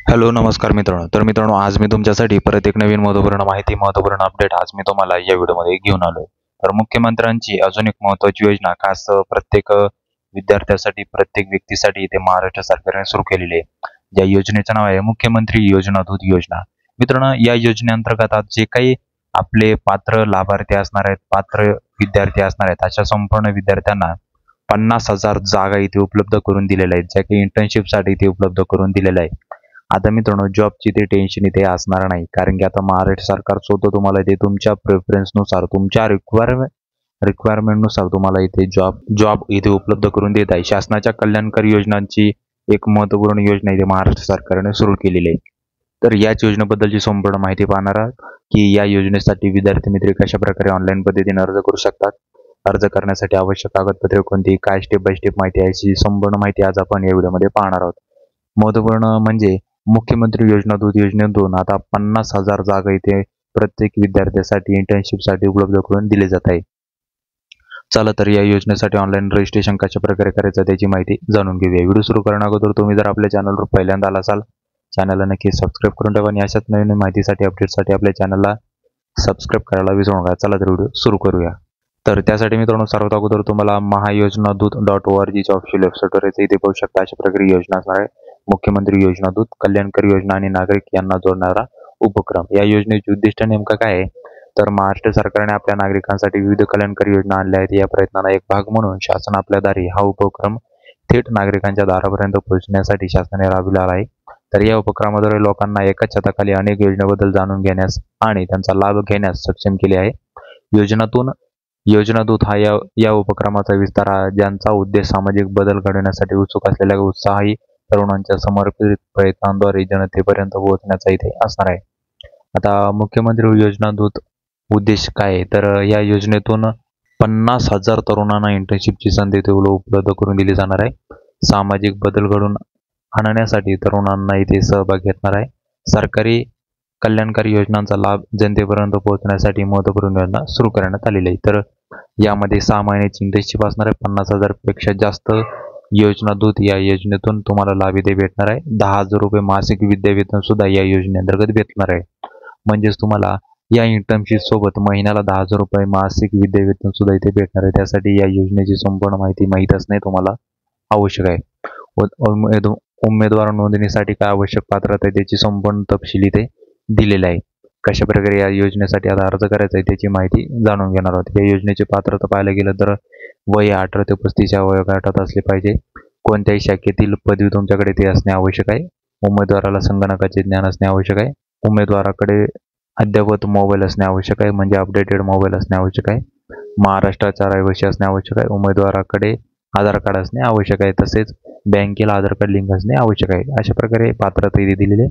Hello नमस्कार मित्रांनो. तर मित्रांनो, आज मी तुमच्यासाठी परत एक नवीन महत्त्वपूर्ण अपडेट आज मी तुम्हाला या व्हिडिओमध्ये घेऊन आलोय. तर मुख्यमंत्र्यांची अजून एक महत्त्वाची योजना खास प्रत्येक विद्यार्थ्यासाठी, प्रत्येक व्यक्तीसाठी इथे महाराष्ट्र सरकारने सुरू केलेली आहे. ज्या योजनेचं नाव आहे मुख्यमंत्री योजना दूत योजना. मित्रांनो, या योजनेअंतर्गत आज जे काही आपले पात्र लाभार्थी असणार आहेत, पात्र विद्यार्थी असणार आहेत, अशा संपूर्ण विद्यार्थ्यांना 50,000 जागा इथे उपलब्ध करून दिलेल्या आहेत, ज्या काही इंटर्नशिपसाठी इथे उपलब्ध करून दिलेल्या आहे. आता मित्रांनो, जॉबची ते टेन्शन इथे असणार नाही, कारण की आता महाराष्ट्र सरकार स्वतः तुम्हाला इथे तुमच्या प्रेफरन्सनुसार, तुमच्या रिक्वायरमेंटनुसार तुम्हाला इथे जॉब इथे उपलब्ध करून देत आहे. शासनाच्या कल्याणकारी योजनांची एक महत्त्वपूर्ण योजना इथे महाराष्ट्र सरकारने सुरू केलेली आहे. तर याच योजनेबद्दलची संपूर्ण माहिती पाहणार आहात, की या योजनेसाठी विद्यार्थी मित्र कशा प्रकारे ऑनलाईन पद्धतीने अर्ज करू शकतात, अर्ज करण्यासाठी आवश्यक कागदपत्रे कोणती, काय स्टेप बाय स्टेप माहिती आहे, याची संपूर्ण माहिती आज आपण या व्हिडिओमध्ये पाहणार आहोत. महत्त्वपूर्ण म्हणजे मुख्यमंत्री योजना दूत योजनेतून आता 50,000 जागा इथे प्रत्येक विद्यार्थ्यासाठी इंटर्नशिपसाठी उपलब्ध करून दिले जात आहे. चला तर या योजनेसाठी ऑनलाईन रजिस्ट्रेशन कशा प्रकारे करायचं त्याची माहिती जाणून घेऊया. व्हिडिओ सुरू करण्या अगोदर तुम्ही जर आपल्या चॅनलवर पहिल्यांदा आला असाल, चॅनलला नक्की सबस्क्राईब करून ठेवा आणि अशाच नवीन माहितीसाठी, अपडेटसाठी आपल्या चॅनलला सबस्क्राईब करायला विसरू नका. चला तर व्हिडिओ सुरू करूया. तर त्यासाठी मित्रांनो, सर्वात अगोदर तुम्हाला महायोजनादूत.org ऑफिशियल वेबसाईटवर यायचं. इथे पाहू शकता अशा प्रकारे योजना असणार आहे. मुख्यमंत्री योजना दूत, कल्याणकारी योजना आणि नागरिक यांना जोडणारा उपक्रम. या योजनेचे उद्दिष्ट नेमकं काय आहे, तर महाराष्ट्र सरकारने आपल्या नागरिकांसाठी विविध कल्याणकारी योजना आणल्या आहेत. या प्रयत्नांना एक भाग म्हणून शासन आपल्या दारी हा उपक्रम थेट नागरिकांच्या दारापर्यंत पोहोचण्यासाठी शासनाने राबविला आहे. तर या उपक्रमाद्वारे लोकांना एकाच छताखाली अनेक योजनेबद्दल जाणून घेण्यास आणि त्यांचा लाभ घेण्यास सक्षम केले आहे. योजना दूत हा या उपक्रमाचा विस्तार आहे, ज्यांचा उद्देश सामाजिक बदल घडवण्यासाठी उत्सुक असलेल्या उत्साही तरुणांच्या समर्पित प्रयत्नांद्वारे जनतेपर्यंत पोहोचण्याचा इथे असणार आहे. आता मुख्यमंत्री योजना दूत उद्देश काय आहे, तर या योजनेतून 50,000 तरुणांना इंटर्नशिपची संधी इथे उपलब्ध करून दिली जाणार आहे. सामाजिक बदल घडवून आणण्यासाठी तरुणांना इथे सहभाग घेतणार आहे. सरकारी कल्याणकारी योजनांचा लाभ जनतेपर्यंत पोहोचण्यासाठी महत्त्वपूर्ण योजना सुरू करण्यात आलेली आहे. तर यामध्ये 6 महिन्याची इंटर्नशिप असणार आहे. 50,000 पेक्षा जास्त योजना दूत या योजनेतून तुम्हाला लाभ इथे भेटणार आहे. 10,000 रुपये मासिक विद्यावेतन सुद्धा या योजनेअंतर्गत भेटणार आहे. म्हणजेच तुम्हाला या इंटर्नशिप सोबत महिन्याला 10,000 रुपये मासिक विद्यावेतन सुद्धा इथे भेटणार आहे. त्यासाठी या योजनेची संपूर्ण माहिती माहीत असणे तुम्हाला आवश्यक आहे. उमेदवार नोंदणीसाठी काय आवश्यक पात्रता आहे त्याची संपूर्ण तपशील इथे दिलेला आहे. कशा प्रकारे या योजनेसाठी आता अर्ज करायचा आहे त्याची माहिती जाणून घेणार आहोत. या योजनेची पात्रता पाहायला गेलं तर वय 18 ते 35 या वयोगटात असले पाहिजे. कोणत्याही शाखेतील पदवी तुमच्याकडे ते असणे आवश्यक आहे. उमेदवाराला संगणकाचे ज्ञान असणे आवश्यक आहे. उमेदवाराकडे अद्ययावत मोबाईल असणे आवश्यक आहे, म्हणजे अपडेटेड मोबाईल असणे आवश्यक आहे. महाराष्ट्राचा रहिवासी असणे आवश्यक आहे. उमेदवाराकडे आधार कार्ड असणे आवश्यक आहे. तसेच बँकेला आधार कार्ड लिंक असणे आवश्यक आहे. अशा प्रकारे पात्रता इथे दिलेली.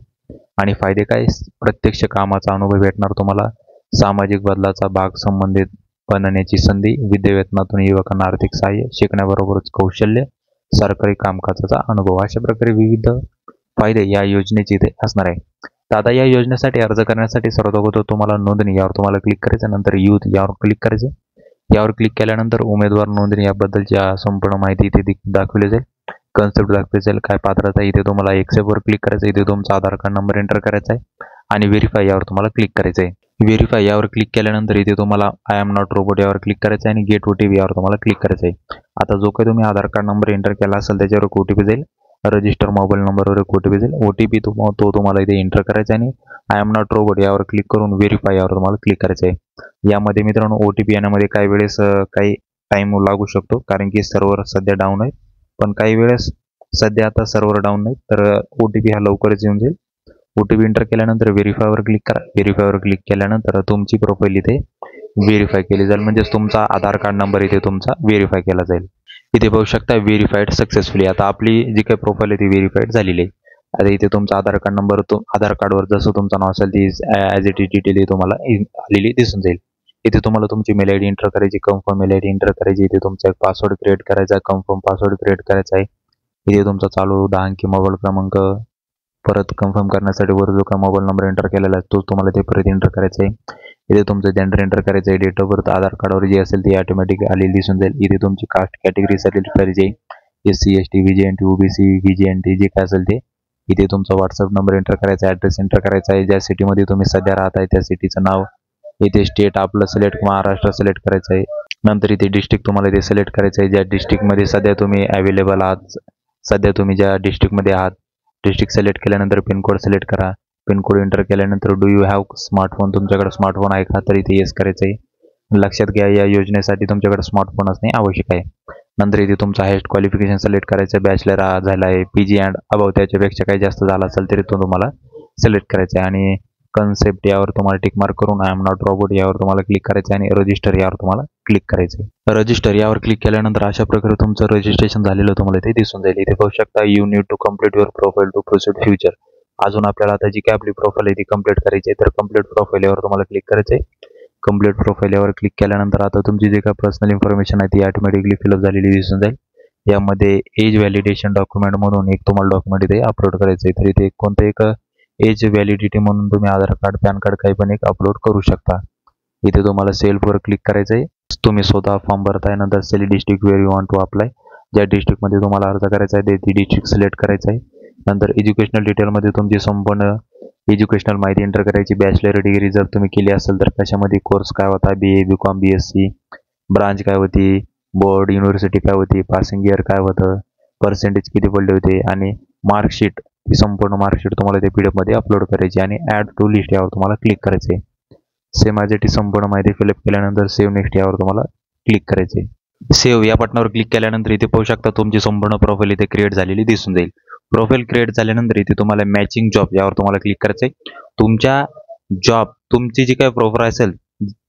आणि फायदे काय, प्रत्यक्ष कामाचा अनुभव भेटणार तुम्हाला, सामाजिक बदलाचा भाग संबंधित बनण्याची संधी, विद्यावेतनातून युवकांना आर्थिक सहाय्य, शिकण्याबरोबरच कौशल्य, सरकारी कामकाजाचा अनुभव, अशा प्रकारे विविध फायदे या योजनेचे इथे असणार आहे. तर आता या योजनेसाठी अर्ज करण्यासाठी सर्वात अगोदर तुम्हाला नोंदणी यावर तुम्हाला क्लिक करायचं, नंतर यूथ यावर क्लिक करायचं. यावर क्लिक केल्यानंतर उमेदवार नोंदणी याबद्दलची संपूर्ण माहिती इथे दाखवली जाईल. कन्सेप्ट दाखवली जाईल, काय पात्रता, इथे तुम्हाला एक्सेप्टवर क्लिक करायचं. इथे तुमचा आधार कार्ड नंबर एंटर करायचा आहे आणि व्हेरीफाय यावर तुम्हाला क्लिक करायचं आहे. व्हेरीफाय यावर क्लिक केल्यानंतर इथे तुम्हाला आय एम नॉट रोबोट यावर क्लिक करायचं आहे आणि गेट OTP यावर तुम्हाला क्लिक करायचं आहे. आता जो काही तुम्ही आधार कार्ड नंबर एंटर केला असेल त्याच्यावर OTP जाईल. रजिस्टर मोबाईल नंबरवर एक OTP जाईल. OTP तो तुम्हाला इथे एंटर करायचा आहे आणि आय एम नॉट रोबोट यावर क्लिक करून व्हेरीफाय यावर तुम्हाला क्लिक करायचं आहे. यामध्ये मित्रांनो OTP येण्यामध्ये काही वेळेस काही टाईम लागू शकतो, कारण की सर्व्हर सध्या डाऊन आहे. पण काही वेळेस सध्या आता सर्व्हर डाऊन नाही, तर OTP हा लवकरच येऊन जाईल. OTP एंटर केल्यानंतर व्हेरीफायवर क्लिक करा. व्हेरीफायवर क्लिक केल्यानंतर तुमची प्रोफाईल इथे व्हेरीफाय केली जाईल, म्हणजेच तुमचा आधार कार्ड नंबर इथे तुमचा व्हेरीफाय केला जाईल. इथे पाहू शकता व्हेरीफाईड सक्सेसफुली. आता आपली जी काही प्रोफाईल आहे ती व्हेरीफाईड झालेली आहे. आता इथे तुमचा आधार कार्ड नंबर, आधार कार्डवर जसं तुमचं नाव असेल ती ॲज इट इज डिटेल तुम्हाला आलेली दिसून जाईल. इथे तुम्हाला तुमची मेल ID एंटर करायची, कन्फर्म मेल ID एंटर करायची. इथे तुमचा एक पासवर्ड क्रिएट करायचा, कन्फर्म पासवर्ड क्रिएट करायचा आहे. इथे तुमचा चालू 10 अंकी मोबाईल क्रमांक परत कन्फर्म करण्यासाठी वर जो काय मोबाईल नंबर एंटर केलेला आहे तोच तुम्हाला ते परत एंटर करायचा आहे. इथे तुमचं जेंडर एंटर करायचं आहे. डेट ऑफ बर्थ आधार कार्डवर जी असेल ती ऑटोमॅटिक आलेली दिसून जाईल. इथे तुमची कास्ट कॅटेगरी सिलेक्ट करायची आहे. SC ST VGNT OBC VGNT जे काय असेल ते इथे तुमचा व्हॉट्सअप नंबर एंटर करायचा आहे, ॲड्रेस एंटर करायचा आहे, ज्या सिटीमध्ये तुम्ही सध्या राहत आहे त्या सिटीचं नाव, इथे स्टेट आपलं सिलेक्ट महाराष्ट्र सिलेक्ट करायचं आहे. नंतर इथे डिस्ट्रिक्ट तुम्हाला इथे सिलेक्ट करायचं आहे, ज्या डिस्ट्रिक्टमध्ये सध्या तुम्ही अवेलेबल आहात, सध्या तुम्ही ज्या डिस्ट्रिक्टमध्ये आहात डिस्ट्रिक्ट सिलेक्ट केल्यानंतर पिनकोड सिलेक्ट करा. पिनकोड एंटर केल्यानंतर डू यू हॅव स्मार्टफोन, तुमच्याकडे स्मार्टफोन आहे का, तर इथे येस करायचं आहे. लक्षात घ्या या योजनेसाठी तुमच्याकडे स्मार्टफोन असणे आवश्यक आहे. नंतर इथे तुमचा हायस्ट क्वालिफिकेशन सिलेक्ट करायचं, बॅचलर झाला आहे, पीजी अँड अबाव त्याच्यापेक्षा काही जास्त झाला असेल तरी तो तुम्हाला सिलेक्ट करायचा आहे. आणि कन्सेप्ट यावर तुम्हाला टिक मार्क करून आय एम नॉट रोबोट यावर तुम्हाला क्लिक करायचं आहे आणि रजिस्टर यावर तुम्हाला क्लिक करायचं आहे. रजिस्टर यावर क्लिक केल्यानंतर अशा प्रकारे तुमचं रजिस्ट्रेशन झालेलं तुम्हाला इथे दिसून जाईल. इथे पाहू शकता you need to complete your profile to proceed future. अजून आपल्याला आता जी काय आपली प्रोफाईल आहे ती कम्प्लीट करायची आहे, तर कम्प्लीट प्रोफाईल यावर तुम्हाला क्लिक करायचं आहे. कम्प्लीट प्रोफाईल यावर क्लिक केल्यानंतर आता तुमची जी काय पर्सनल इन्फॉर्मेशन आहे ती ऑटोमॅटिकली फिलअप झालेली दिसून जाईल. यामध्ये एज व्हॅलिडेशन डॉक्युमेंट म्हणून एक तुम्हाला डॉक्युमेंट इथे अपलोड करायचं आहे. तर इथे कोणतं एक एज व्हॅलिडिटी म्हणून तुम्ही आधार कार्ड, पॅन कार्ड काही पण एक अपलोड करू शकता. इथे तुम्हाला सेल्फवर क्लिक करायचं आहे. तुम्ही स्वतः फॉर्म भरताय. नंतर select district where you want to apply, ज्या डिस्ट्रिक्टमध्ये तुम्हाला अर्ज करायचा आहे ती डिस्ट्रिक्ट सिलेक्ट करायचं आहे. नंतर एज्युकेशनल डिटेलमध्ये तुमची संपूर्ण एज्युकेशनल माहिती एंटर करायची. बॅचलर डिग्री जर तुम्ही केली असेल तर कशामध्ये कोर्स काय होता, BA BCom BSc, ब्रांच काय होती, बोर्ड युनिव्हर्सिटी काय होती, पासिंग इयर काय होतं, पर्सेंटेज किती पडले होते आणि मार्कशीट, ही संपूर्ण मार्कशीट तुम्हाला ते PDF मध्ये अपलोड करायची आणि ॲड टू लिस्ट यावर तुम्हाला क्लिक करायचे आहे. सेम ॲज इट इज संपूर्ण माहिती फिलअप केल्यानंतर सेव्ह नेक्स्ट यावर तुम्हाला क्लिक करायचे आहे. सेव्ह या बटनावर क्लिक केल्यानंतर इथे पाहू शकता तुमची संपूर्ण प्रोफाईल इथे क्रिएट झालेली दिसून जाईल. प्रोफाईल क्रिएट झाल्यानंतर इथे तुम्हाला मॅचिंग जॉब यावर तुम्हाला क्लिक करायचं आहे. तुमच्या जॉब, तुमची जी काही प्रोफाईल असेल,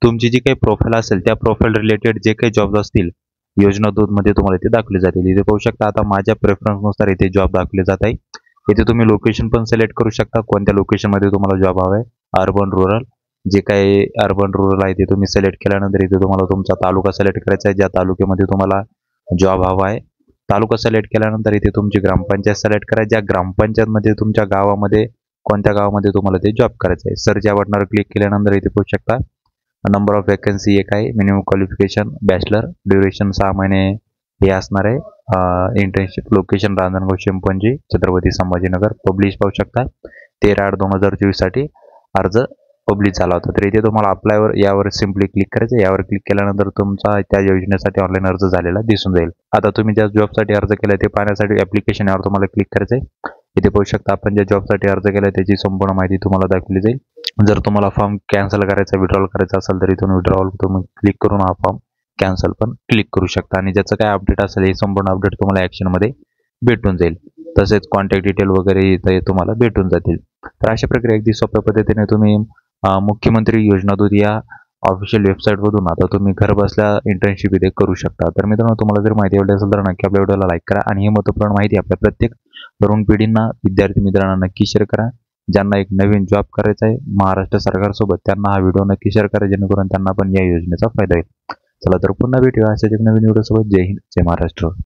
तुमची जी काही प्रोफाईल असेल त्या प्रोफाईल रिलेटेड जे काही जॉब असतील योजना दूतमध्ये तुम्हाला इथे दाखवले जातील. इथे पाहू शकता आता माझ्या प्रेफरन्सनुसार इथे जॉब दाखवले जात आहे. इथे तुम्ही लोकेशन पण सिलेक्ट करू शकता, कोणत्या लोकेशनमध्ये तुम्हाला जॉब हवा आहे, अर्बन रुरल. जे काही अर्बन रुरल आहे ते तुम्ही सिलेक्ट केल्यानंतर इथे तुम्हाला तुमचा तालुका सिलेक्ट करायचा आहे, ज्या तालुक्यामध्ये तुम्हाला जॉब हवा आहे. तालुका सिलेक्ट केल्यानंतर इथे तुमची ग्रामपंचायत सिलेक्ट करायची, ज्या ग्रामपंचायतमध्ये तुमच्या गावामध्ये कोणत्या गावामध्ये तुम्हाला ते जॉब करायचं आहे. सर्च या बटनावर क्लिक केल्यानंतर इथे पाहू शकता नंबर ऑफ वॅकन्सी एक आहे, मिनिमम क्वालिफिकेशन बॅचलर, ड्युरेशन 6 महिने हे असणार आहे. इंटर्नशिप लोकेशन रांजणगाव चिंपंजी छत्रपती संभाजीनगर. पब्लिश पाहू शकता 13/8/2024 साठी अर्ज पब्लिश झाला होता. तर इथे तुम्हाला अप्लायवर यावर सिम्पली क्लिक करायचं. यावर क्लिक केल्यानंतर तुमचा त्या योजनेसाठी ऑनलाईन अर्ज झालेला दिसून जाईल. आता तुम्ही ज्या जॉबसाठी अर्ज केला ते पाहण्यासाठी ॲप्लिकेशन यावर तुम्हाला क्लिक करायचं आहे. इथे पाहू शकता आपण ज्या जॉबसाठी अर्ज केला त्याची संपूर्ण माहिती तुम्हाला दाखवली जाईल. जर तुम्हाला फॉर्म कॅन्सल करायचा, विड्रॉल करायचा असेल तर इथून विड्रॉल तुम्ही क्लिक करून हा फॉर्म कॅन्सल पण क्लिक करू शकता आणि ज्याचं काय अपडेट असेल हे संपूर्ण अपडेट तुम्हाला ॲक्शनमध्ये भेटून जाईल. तसेच कॉन्टॅक्ट डिटेल वगैरे इथे तुम्हाला भेटून जातील. तर अशा प्रकारे अगदी सोप्या पद्धतीने तुम्ही मुख्यमंत्री योजना दूत या ऑफिशियल वेबसाईटमधून आता तुम्ही घर बसल्या इंटर्नशिप इथे करू शकता. तर मित्रांनो, तुम्हाला जर माहिती आवडली असेल तर नक्की आपल्या व्हिडिओला लाईक करा आणि ही महत्त्वपूर्ण माहिती आपल्या प्रत्येक तरुण पिढींना, विद्यार्थी मित्रांना नक्की शेअर करा. ज्यांना एक नवीन जॉब करायचा आहे महाराष्ट्र सरकारसोबत त्यांना हा व्हिडिओ नक्की शेअर करा, जेणेकरून त्यांना पण या योजनेचा फायदा होईल. चला तर पुन्हा भेटूया अशाच एक नवीन व्हिडिओसोबत. जय हिंद, जय महाराष्ट्र.